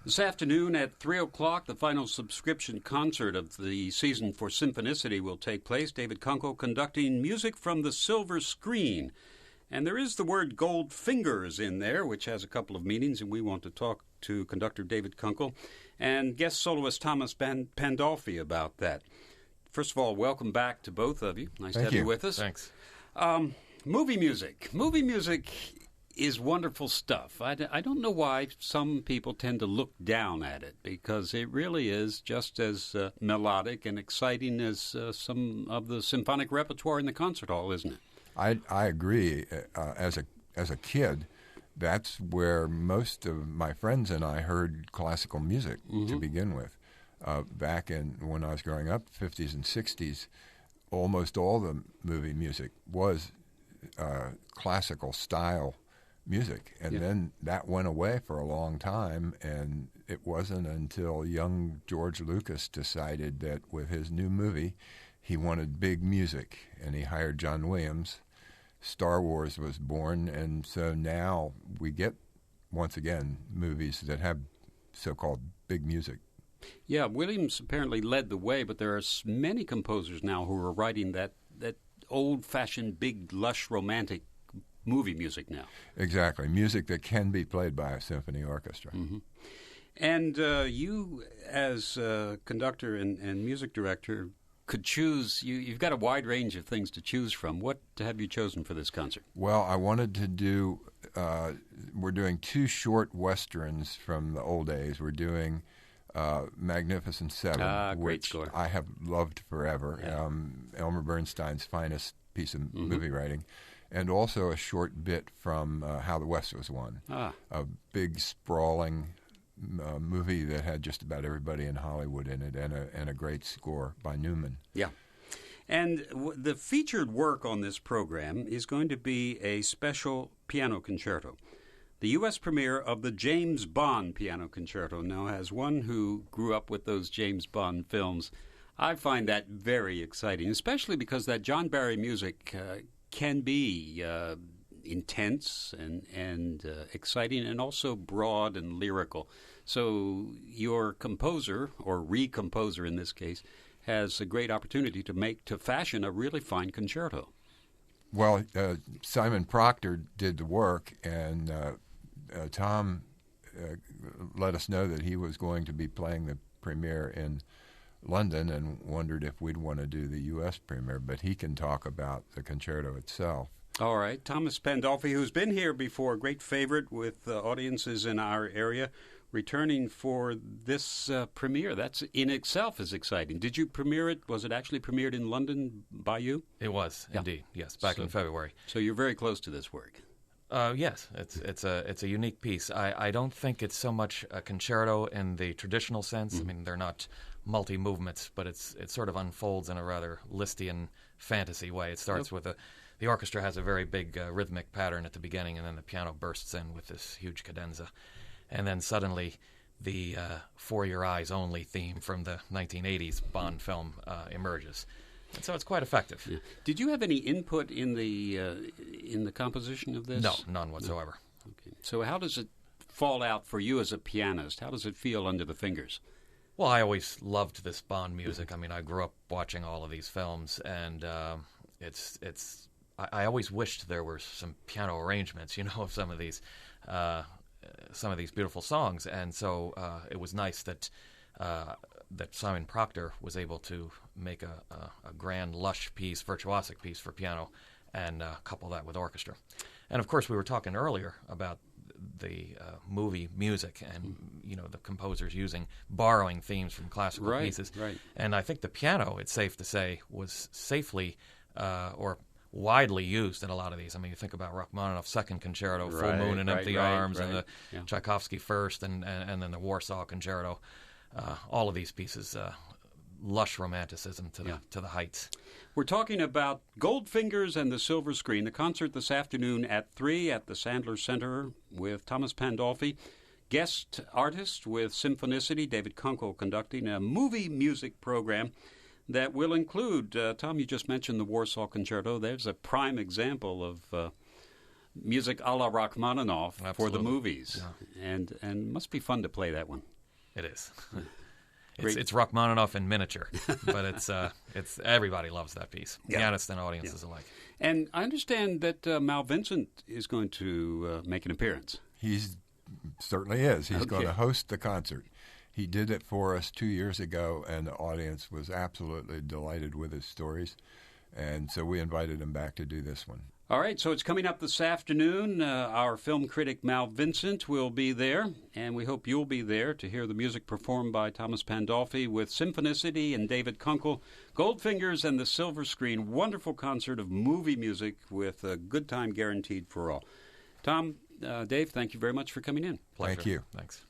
This afternoon at 3 o'clock, the final subscription concert of the season for Symphonicity will take place. David Kunkel conducting music from the silver screen. And there is the word Goldfingers in there, which has a couple of meanings, and we want to talk to conductor David Kunkel and guest soloist Thomas Pandolfi about that. First of all, welcome back to both of you. Nice to have you with us. Thanks. Movie music. Movie music is wonderful stuff. I don't know why some people tend to look down at it, because it really is just as melodic and exciting as some of the symphonic repertoire in the concert hall, isn't it? I agree. As a kid, that's where most of my friends and I heard classical music to begin with. Back when I was growing up, 50s and 60s, almost all the movie music was classical style music, and then that went away for a long time, and it wasn't until young George Lucas decided that with his new movie he wanted big music, and he hired John Williams. Star Wars was born, and so now we get, once again, movies that have so-called big music. Yeah, Williams apparently led the way, but there are many composers now who are writing that old-fashioned, big, lush, romantic movie music now. Exactly. Music that can be played by a symphony orchestra. Mm-hmm. And you, as conductor and music director, could choose. You've got a wide range of things to choose from. What have you chosen for this concert? Well, I wanted to do, we're doing two short westerns from the old days. We're doing Magnificent Seven, great which score. I have loved forever. Yeah. Elmer Bernstein's finest piece of movie writing. And also a short bit from How the West Was Won, a big, sprawling movie that had just about everybody in Hollywood in it, and a great score by Newman. Yeah. And the featured work on this program is going to be a special piano concerto. The U.S. premiere of the James Bond piano concerto. Now, as one who grew up with those James Bond films, I find that very exciting, especially because that John Barry music can be intense and exciting, and also broad and lyrical. So your composer, or recomposer in this case, has a great opportunity to fashion a really fine concerto. Well, Simon Proctor did the work, and Tom let us know that he was going to be playing the premiere in London, and wondered if we'd want to do the U.S. premiere, but he can talk about the concerto itself. All right. Thomas Pandolfi, who's been here before, a great favorite with audiences in our area, returning for this premiere. That's in itself is exciting. Did you premiere it? Was it actually premiered in London by you? It was, indeed, yes, back in February. So you're very close to this work. Yes, it's a unique piece. I don't think it's so much a concerto in the traditional sense. I mean, they're not multi-movements, but it sort of unfolds in a rather Lisztian fantasy way. It starts with the orchestra has a very big rhythmic pattern at the beginning, and then the piano bursts in with this huge cadenza. And then suddenly the For Your Eyes Only theme from the 1980s Bond film emerges. And so it's quite effective. Yeah. Did you have any input in the composition of this? No, none whatsoever. No. Okay. So how does it fall out for you as a pianist? How does it feel under the fingers? Well, I always loved this Bond music. I mean, I grew up watching all of these films, and I always wished there were some piano arrangements, of some of these beautiful songs. And so it was nice that Simon Proctor was able to make a grand, lush piece, virtuosic piece for piano, and couple that with orchestra. And of course, we were talking earlier about the movie music, and the composers borrowing themes from classical pieces. Right. And I think the piano, it's safe to say, was safely or widely used in a lot of these. I mean, you think about Rachmaninoff's Second Concerto, Full Moon and Empty Arms, and the Tchaikovsky First, and then the Warsaw Concerto. All of these pieces, lush romanticism to the heights. We're talking about Goldfingers and the Silver Screen, the concert this afternoon at 3 at the Sandler Center with Thomas Pandolfi. Guest artist with Symphonicity, David Kunkel, conducting a movie music program that will include, Tom, you just mentioned the Warsaw Concerto. There's a prime example of music a la Rachmaninoff for the Absolutely. movies. Yeah. And must be fun to play that one. It is. It's Rachmaninoff in miniature, but it's everybody loves that piece, pianists and audiences alike. And I understand that Mal Vincent is going to make an appearance. He certainly is. He's going to host the concert. He did it for us 2 years ago, and the audience was absolutely delighted with his stories. And so we invited him back to do this one. All right, so it's coming up this afternoon. Our film critic Mal Vincent will be there, and we hope you'll be there to hear the music performed by Thomas Pandolfi with Symphonicity and David Kunkel, Goldfingers and the Silver Screen. Wonderful concert of movie music with a good time guaranteed for all. Tom, Dave, thank you very much for coming in. Pleasure. Thank you. Thanks.